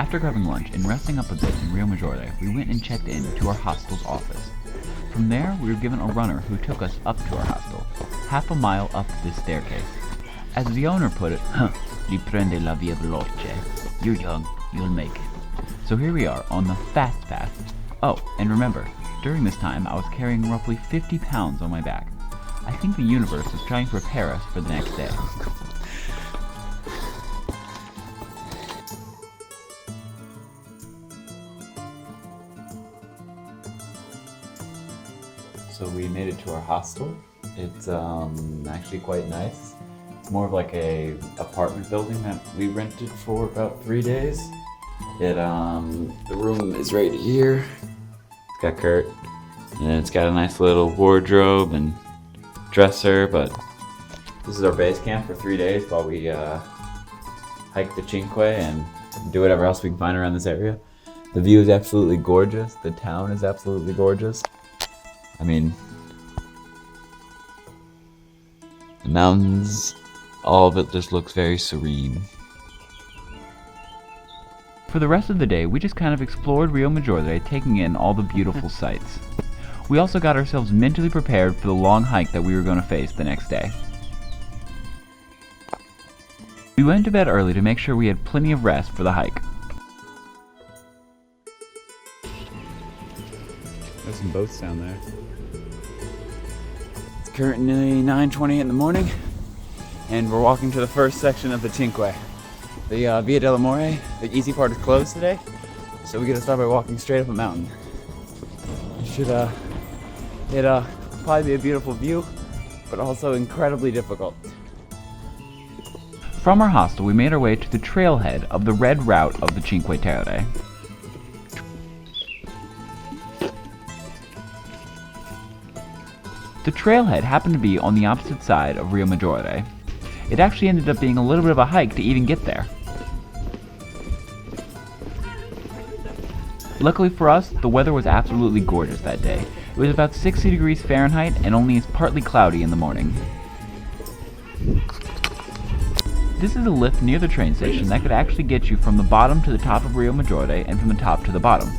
After grabbing lunch and resting up a bit in Riomaggiore, we went and checked in to our hostel's office. From there, we were given a runner who took us up to our hostel, half a mile up this staircase. As the owner put it, "Li prende la via veloce. You're young, you'll make it." So here we are on the fast path. Oh, and remember, during this time I was carrying roughly 50 pounds on my back. I think the universe was trying to prepare us for the next day. So we made it to our hostel. It's actually quite nice. It's more of like a apartment building that we rented for about 3 days. The room is right here. It's got Kurt, and it's got a nice little wardrobe and dresser, but this is our base camp for 3 days while we hike the CInque and do whatever else we can find around this area. The view is absolutely gorgeous. The town is absolutely gorgeous. I mean, the mountains, all of it just looks very serene. For the rest of the day, we just kind of explored Riomaggiore, taking in all the beautiful sights. We also got ourselves mentally prepared for the long hike that we were going to face the next day. We went to bed early to make sure we had plenty of rest for the hike. There's some boats down there. It's currently 9:20 in the morning, and we're walking to the first section of the CInque. The Via dell'Amore, the easy part is closed today, so we get to start by walking straight up a mountain. It'll probably be a beautiful view, but also incredibly difficult. From our hostel, we made our way to the trailhead of the red route of the CInque Terre. The trailhead happened to be on the opposite side of Riomaggiore. It actually ended up being a little bit of a hike to even get there. Luckily for us, the weather was absolutely gorgeous that day. It was about 60 degrees Fahrenheit and only is partly cloudy in the morning. This is a lift near the train station that could actually get you from the bottom to the top of Riomaggiore and from the top to the bottom.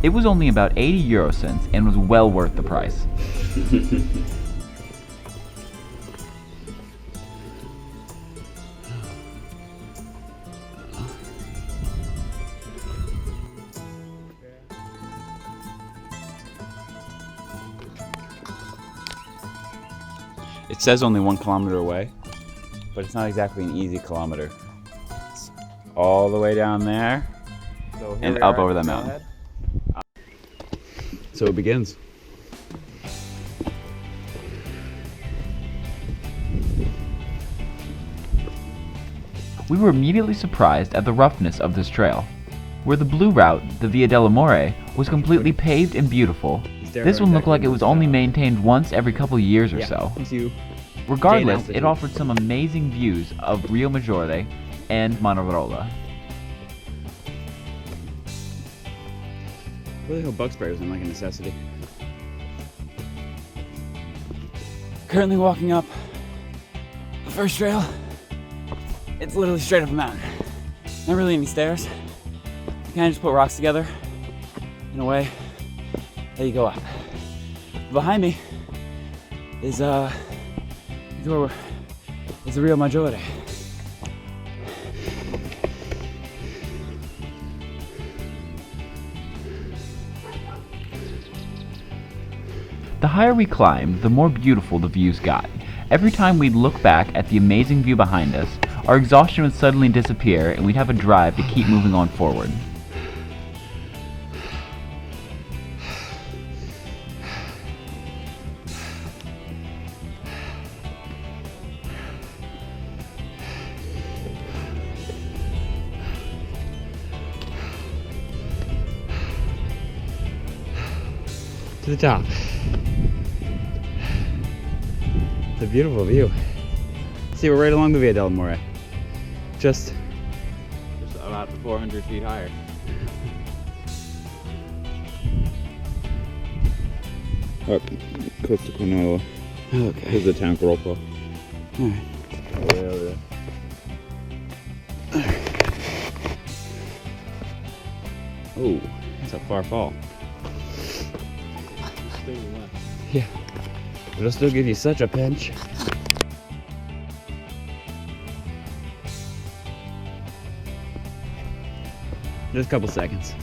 It was only about 80 euro cents and was well worth the price. It says only 1 kilometer away, but it's not exactly an easy kilometer. It's all the way down there and up over the mountain. So it begins. We were immediately surprised at the roughness of this trail. Where the blue route, the Via dell'Amore, was completely paved and beautiful, this one looked like it was only maintained once every couple years or so. Regardless, it offered some amazing views of Riomaggiore and Manarola. Really hope bug spray wasn't like a necessity. Currently walking up the first trail. It's literally straight up a mountain. Not really any stairs. You kind of just put rocks together in a way that you go up. Behind me is the Riomaggiore. The higher we climbed, the more beautiful the views got. Every time we'd look back at the amazing view behind us, our exhaustion would suddenly disappear and we'd have a drive to keep moving on forward. To the top. It's a beautiful view. See, we're right along the Via dell'Amore. Just about 400 feet higher. Up close to Corniglia. Okay. This is the town Corniglia. Alright. Way over there. Oh, that's a far fall. Yeah, it'll still give you such a pinch. Just a couple seconds.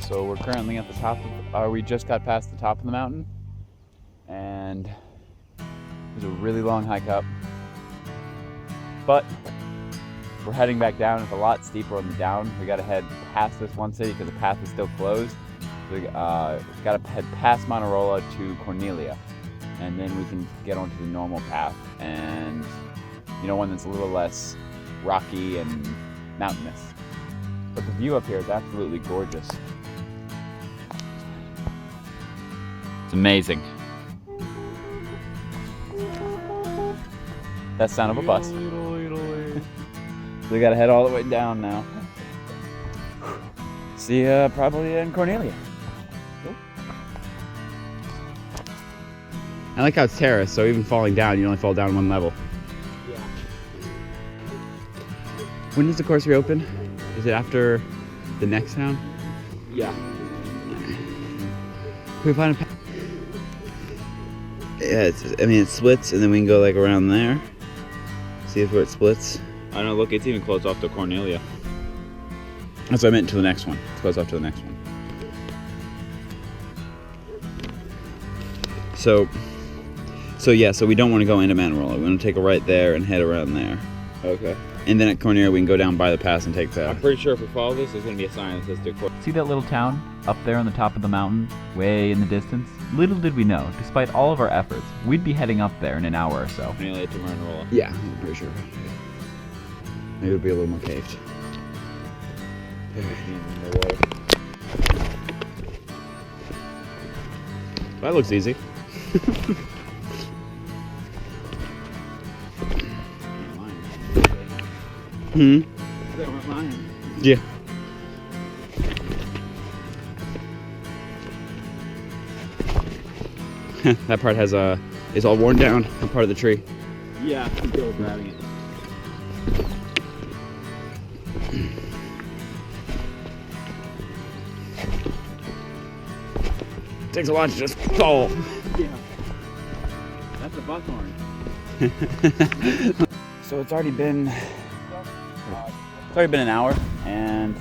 So we're currently at the top of, we just got past the top of the mountain, and there's a really long hike up. But we're heading back down. It's a lot steeper on the down. We gotta head past this one city because the path is still closed. We gotta head past Manarola to Corniglia, and then we can get onto the normal path, and one that's a little less rocky and mountainous. But the view up here is absolutely gorgeous. It's amazing. That's the sound of a bus. We gotta head all the way down now. See ya probably in Corniglia. I like how it's terraced, so even falling down, you only fall down one level. Yeah. When does the course reopen? Is it after the next town? Yeah. Can we find a path? Yeah, it splits, and then we can go like around there. See if where it splits. I know, look, it's even closed off to Corniglia. That's what I meant to the next one. It's closed off to the next one. So we don't want to go into Manarola. We want to take a right there and head around there. Okay. And then at Corniglia, we can go down by the pass and take the... I'm pretty sure if we follow this, there's going to be a sign that says the course. See that little town up there on the top of the mountain, way in the distance? Little did we know, despite all of our efforts, we'd be heading up there in an hour or so. Corniglia to Manarola. Yeah, I'm pretty sure. Maybe it'll be a little more caved. That looks easy. Yeah. That part is all worn down. That part of the tree. Yeah, I'm still grabbing it. Takes a lot to just fall. Yeah. That's a bus horn. So it's already been an hour, and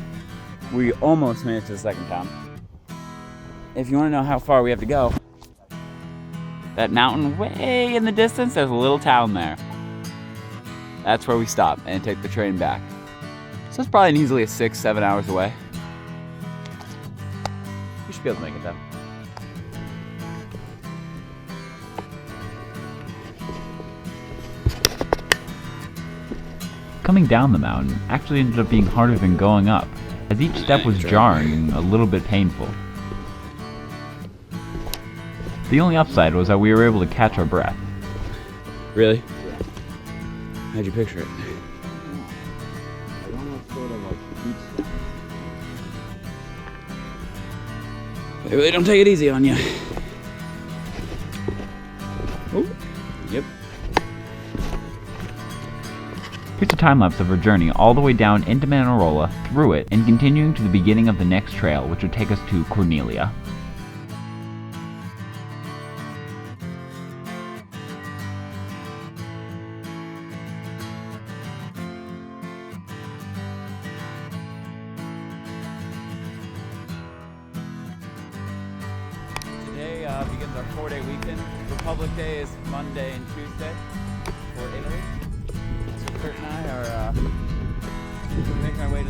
we almost made it to the second town. If you want to know how far we have to go, that mountain way in the distance, there's a little town there. That's where we stop and take the train back. So it's probably easily 6-7 hours away. We should be able to make it though. Coming down the mountain actually ended up being harder than going up, as each step was jarring and a little bit painful. The only upside was that we were able to catch our breath. Really? Yeah. How'd you picture it? I don't know, sort of like beach. They really don't take it easy on you. Oh, yep. Here's a time-lapse of our journey all the way down into Manarola, through it, and continuing to the beginning of the next trail, which would take us to Corniglia. Today begins our 4-day weekend. Republic Day is Monday and Tuesday for Italy. So Kurt and I are making our way to